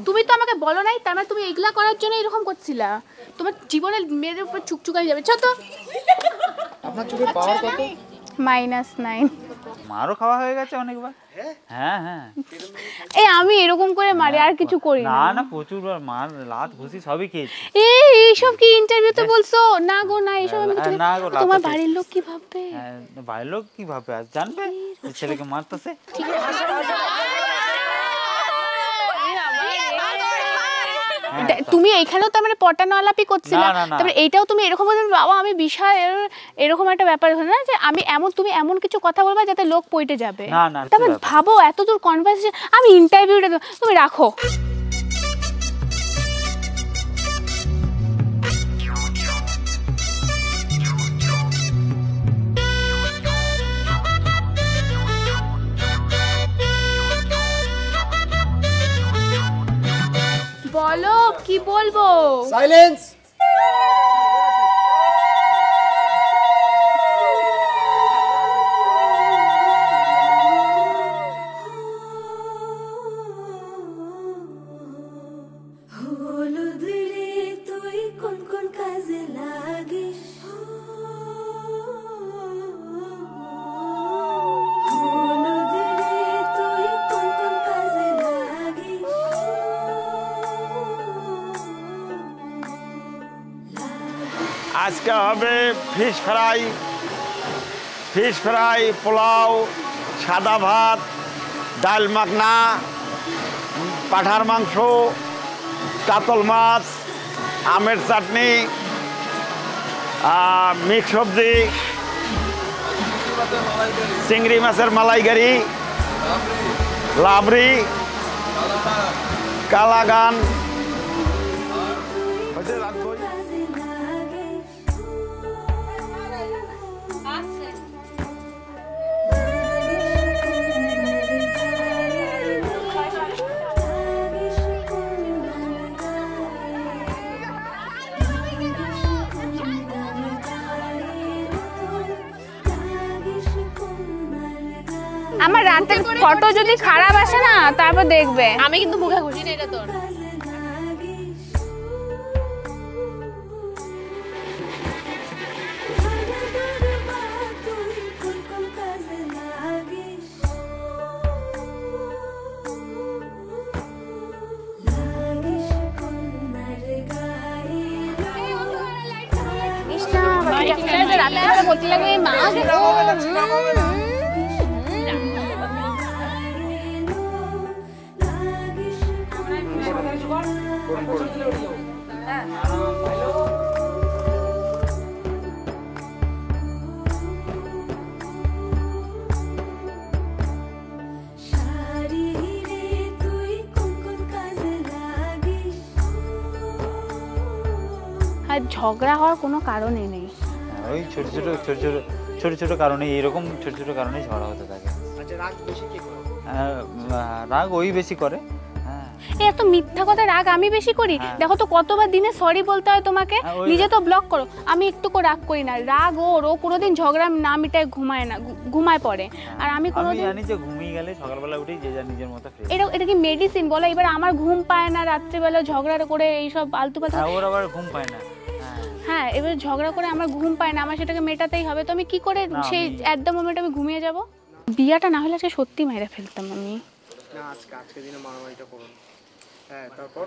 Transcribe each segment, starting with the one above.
তুমি তো আমাকে বলো নাই, তার মানে তুমি এগুলা করার জন্য এরকম করছিলা। তোমার জীবনের মেয়েদের উপর চুকচুকাই যাবে। চল তো। আপনার চোখের পাওয়ার কত? -9। মারও খাওয়া হয়ে গেছে অনেকবার। হ্যাঁ হ্যাঁ। এই আমি এরকম করে মারি, আর কিছু করি না। না না, প্রচুরবার মার, লাত ঘুষি সবই খেয়েছি। এইসব কি ইন্টারভিউতে বলছো? না গো না, এইসব আমি কিছু না গো। তোমার বাড়ির লোক কি ভাববে? বাড়ির লোক কি ভাববে, আর জানবে ছেলেকে মারতেছে। তুমি এইখানেও তো মানে পটানো আলাপি করছিলা, তারপরে এইটাও তুমি এরকম বলবে বাবা আমি বিশাল এরকম একটা ব্যাপার হলো না যে আমি এমন, তুমি এমন কিছু কথা বলবা যাতে লোক পইটে যাবে। তারপর ভাবো এত দূর কনভারসেশন, আমি ইন্টারভিউটা তুমি রাখো। বলো কি বলবো? সাইলেন্স। আজকে হবে ফিশ ফ্রাই, পোলাও, সাদা ভাত, ডাল মাখনা, পাঠার মাংস, কাতল মাছ, আমের চাটনি, মিক্স সবজি, চিংড়ি মাছের মালাইকারি, লাবড়ি, কালাগান। আমার রাতের ফটো যদি খারাপ আসে না তারপর দেখবে। আমি কিন্তু মুখে খুশি না, এটা তোর। রাতে বলতে লাগবে মা আর ঝগড়া হওয়ার কোনো কারণই নেই। ওই ছোট ছোট কারণে, এরকম ছোট ছোট কারণেই ঝগড়া হতে থাকে। রাগ ওই বেশি করে। এত মিথ্যা কথা, রাগ আমি বেশি করি? দেখো তো কতবার দিনে সরি বলতে হয় তোমাকে, নিজে তো ব্লক করো। আমি একটু রাগ করি না, রাগ ওর, ও কোনোদিন ঝগড়া না মিটায় ঘুমায় পড়ে। আর আমি কোনোদিন জানি যে ঘুমিয়ে গেলে সকালবেলা উঠেই যে যার নিজের মতো ফ্রেশ। এটা কি মেডিসিন বলো? এবার আমার ঘুম পায় না, রাত্রিবেলা ঝগড়া করে এইসব আলতু পালতু। ওর আবার ঘুম পায় না। হ্যাঁ, এবার ঝগড়া করে আমার ঘুম পায় না, আমার সেটাকে মেটাতেই হবে। তো আমি কি করে সেই এট দ্য মোমেন্ট আমি ঘুমিয়ে যাব? বিয়াটা না হলে আজকে সত্যি মেরে ফেলতাম আমি। না আজকে দিনে মারামারিটা করুন। হ্যাঁ, তারপর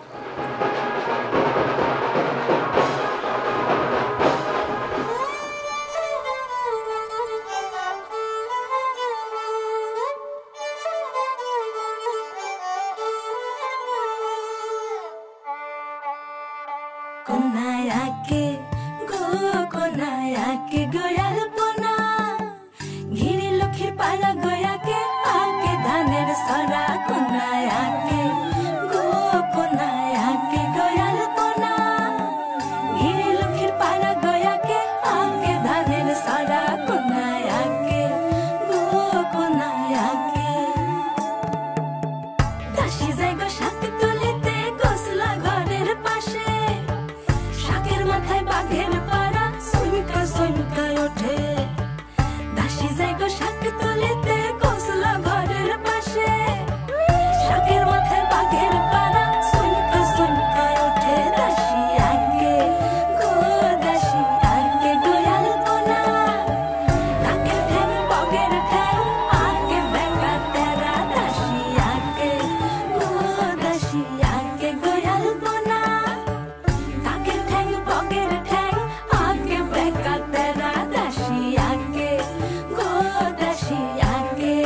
দাসী যাই গো শাক তুলিতে দাসী আগে গোয়াল বোনা কাকের ঠ্যাং বগের ঠ্যাং আগে বেকা তেরা দাসী আগে গো দাসী আগে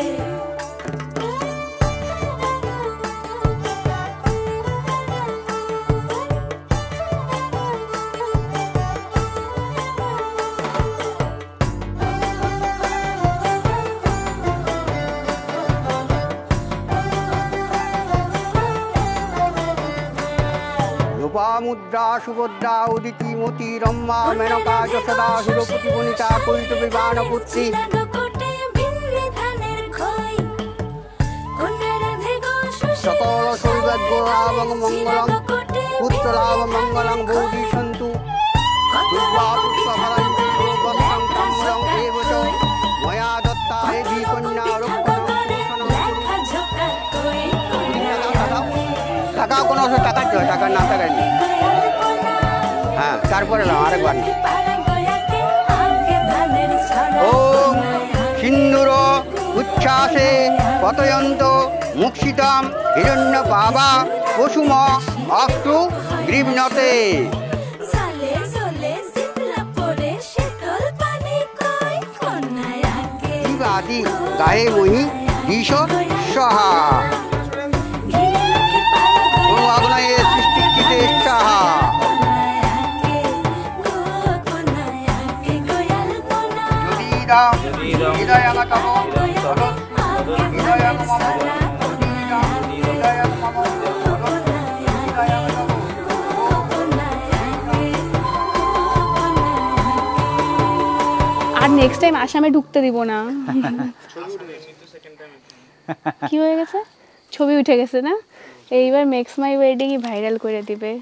লোপামুদ্রা সুভদ্রা উদিতি মতি রম্মা মেনকা যশোদা সুরপতি বনিতা কৈত বিমান পুত্রী সকল সৌভাগ্য লাভং মঙ্গলং পুত্রলাভ মঙ্গলং বৌদি সন্তু দুর্বা পুষ্পফলং বন্ধং কমলং দেবচ ময়া দত্তা এধি কন্যা টাকা কোনো টাকা চাই টাকা না টাকাই নেই হ্যাঁ তারপরে না আরেকবার ওম সিন্দুর উচ্ছ্বাসে পতয়ন্ত মুক্ষিতাম হিরণ্য বাবা কুসুম অস্তু গৃহণতে দিবাদি গায়ে মহি দিশ সহা অগ্নয়ে সৃষ্টিকৃতে সাহা হৃদয়ঙ্গতম হৃদয়ং মম হৃদয়ং মম আর নেক্সট টাইম আসামে ঢুকতে দিব না কি হয়ে গেছে ছবি উঠে গেছে না এইবার মেক্স মাই ওয়েডিং ভাইরাল করে দিবে